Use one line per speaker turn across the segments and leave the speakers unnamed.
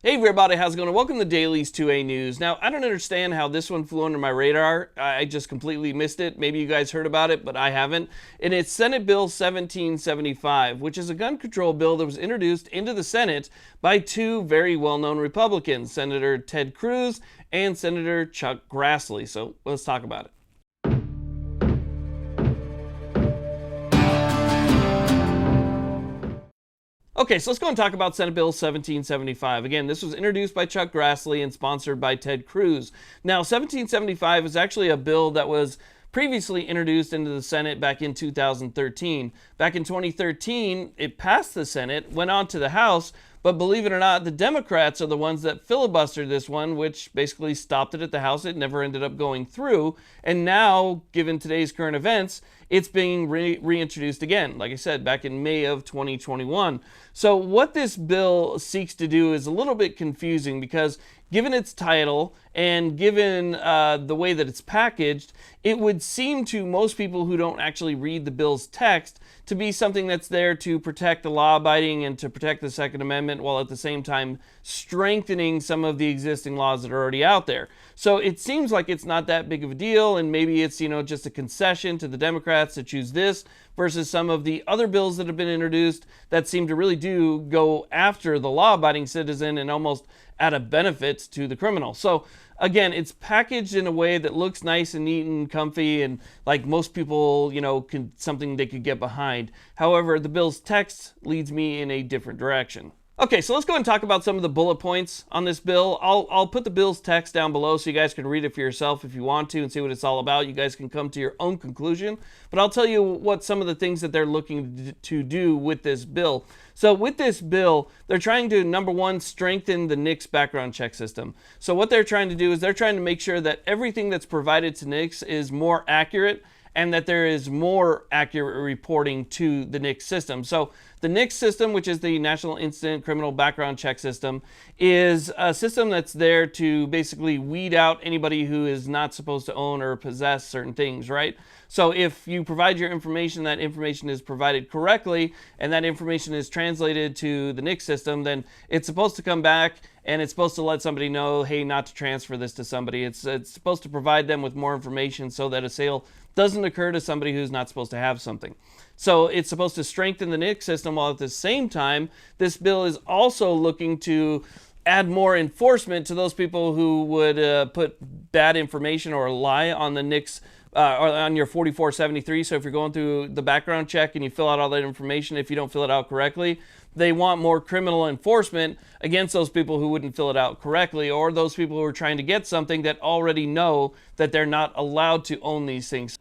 Hey everybody, how's it going? Welcome to Daily's 2A News. Now, I don't understand how this one flew under my radar. I just completely missed it. Maybe you guys heard about it, but I haven't. And it's Senate Bill 1775, which is a gun control bill that was introduced into the Senate by two very well-known Republicans, Senator Ted Cruz and Senator Chuck Grassley. So let's talk about it. Okay, so let's go and talk about Senate Bill 1775. Again, this was introduced by Chuck Grassley and sponsored by Ted Cruz. Now, 1775 is actually a bill that was previously introduced into the Senate back in 2013. Back in 2013, it passed the Senate, went on to the House, but believe it or not, the Democrats are the ones that filibustered this one, which basically stopped it at the House. It never ended up going through. And now, given today's current events, it's being reintroduced again, like I said, back in May of 2021. So what this bill seeks to do is a little bit confusing because given its title and given the way that it's packaged, it would seem to most people who don't actually read the bill's text to be something that's there to protect the law-abiding and to protect the Second Amendment while at the same time strengthening some of the existing laws that are already out there. So it seems like it's not that big of a deal, and maybe it's, just a concession to the Democrats to choose this versus some of the other bills that have been introduced that seem to really do go after the law-abiding citizen and almost add a benefit to the criminal. So again, it's packaged in a way that looks nice and neat and comfy and like most people, something they could get behind. However, the bill's text leads me in a different direction. Okay, so let's go and talk about some of the bullet points on this bill. I'll put the bill's text down below so you guys can read it for yourself if you want to and see what it's all about. You guys can come to your own conclusion. But I'll tell you what some of the things that they're looking to do with this bill. So with this bill, they're trying to, number one, strengthen the NICS background check system. So what they're trying to do is they're trying to make sure that everything that's provided to NICS is more accurate and that there is more accurate reporting to the NICS system. So the NICS system, which is the National Instant Criminal Background Check System, is a system that's there to basically weed out anybody who is not supposed to own or possess certain things, right? So if you provide your information, that information is provided correctly, and that information is translated to the NICS system, then it's supposed to come back and it's supposed to let somebody know, hey, not to transfer this to somebody. It's supposed to provide them with more information so that a sale doesn't occur to somebody who's not supposed to have something. So it's supposed to strengthen the NICS system, while at the same time, this bill is also looking to add more enforcement to those people who would put bad information or lie on the NICS or on your 4473. So if you're going through the background check and you fill out all that information, if you don't fill it out correctly, they want more criminal enforcement against those people who wouldn't fill it out correctly, or those people who are trying to get something that already know that they're not allowed to own these things.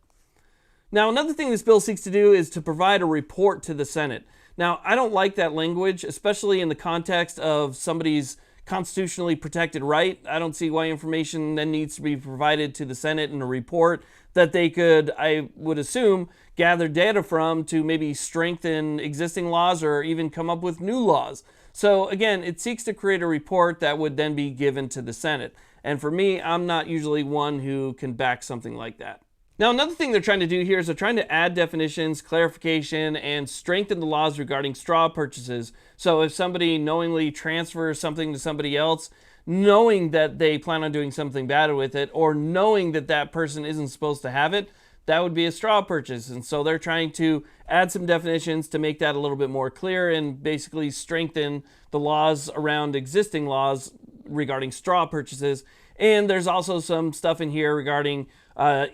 Now, another thing this bill seeks to do is to provide a report to the Senate. Now, I don't like that language, especially in the context of somebody's constitutionally protected right. I don't see why information then needs to be provided to the Senate in a report that they could, I would assume, gather data from to maybe strengthen existing laws or even come up with new laws. So again, it seeks to create a report that would then be given to the Senate. And for me, I'm not usually one who can back something like that. Now, another thing they're trying to do here is they're trying to add definitions, clarification, and strengthen the laws regarding straw purchases. So if somebody knowingly transfers something to somebody else, knowing that they plan on doing something bad with it, or knowing that that person isn't supposed to have it, that would be a straw purchase. And so they're trying to add some definitions to make that a little bit more clear and basically strengthen the laws around existing laws regarding straw purchases. And there's also some stuff in here regarding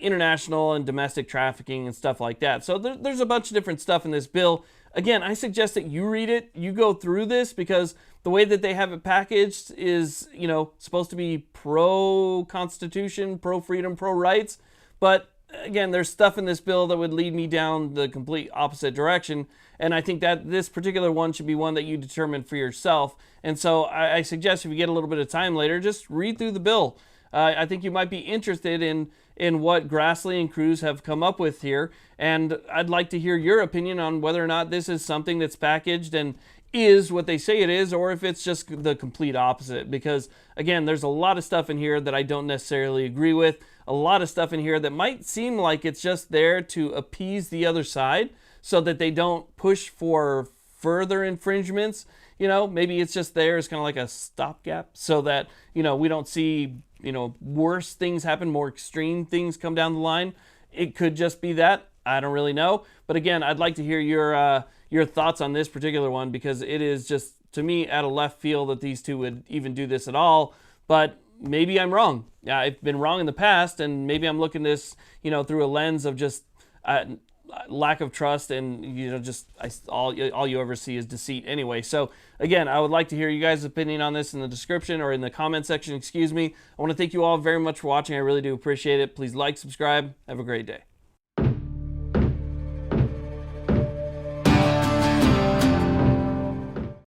international and domestic trafficking and stuff like that. So there's a bunch of different stuff in this bill. Again, I suggest that you read it, you go through this, because the way that they have it packaged is, supposed to be pro-constitution, pro-freedom, pro-rights. But again, there's stuff in this bill that would lead me down the complete opposite direction. And I think that this particular one should be one that you determine for yourself. And so I suggest if you get a little bit of time later, just read through the bill. I think you might be interested in what Grassly and Cruz have come up with here. And I'd like to hear your opinion on whether or not this is something that's packaged and is what they say it is, or if it's just the complete opposite. Because again, there's a lot of stuff in here that I don't necessarily agree with. A lot of stuff in here that might seem like it's just there to appease the other side so that they don't push for further infringements maybe it's just there as kind of like a stopgap so that, we don't see, worse things happen, more extreme things come down the line. It could just be that. I don't really know. But again, I'd like to hear your thoughts on this particular one, because it is just, to me, out of left field that these two would even do this at all. But maybe I'm wrong. Yeah, I've been wrong in the past, and maybe I'm looking this, through a lens of just lack of trust, and all you ever see is deceit anyway. So again, I would like to hear you guys' opinion on this in the description, or in the comment section, excuse me. I want to thank you all very much for watching. I really do appreciate it. Please like, subscribe. Have a great day.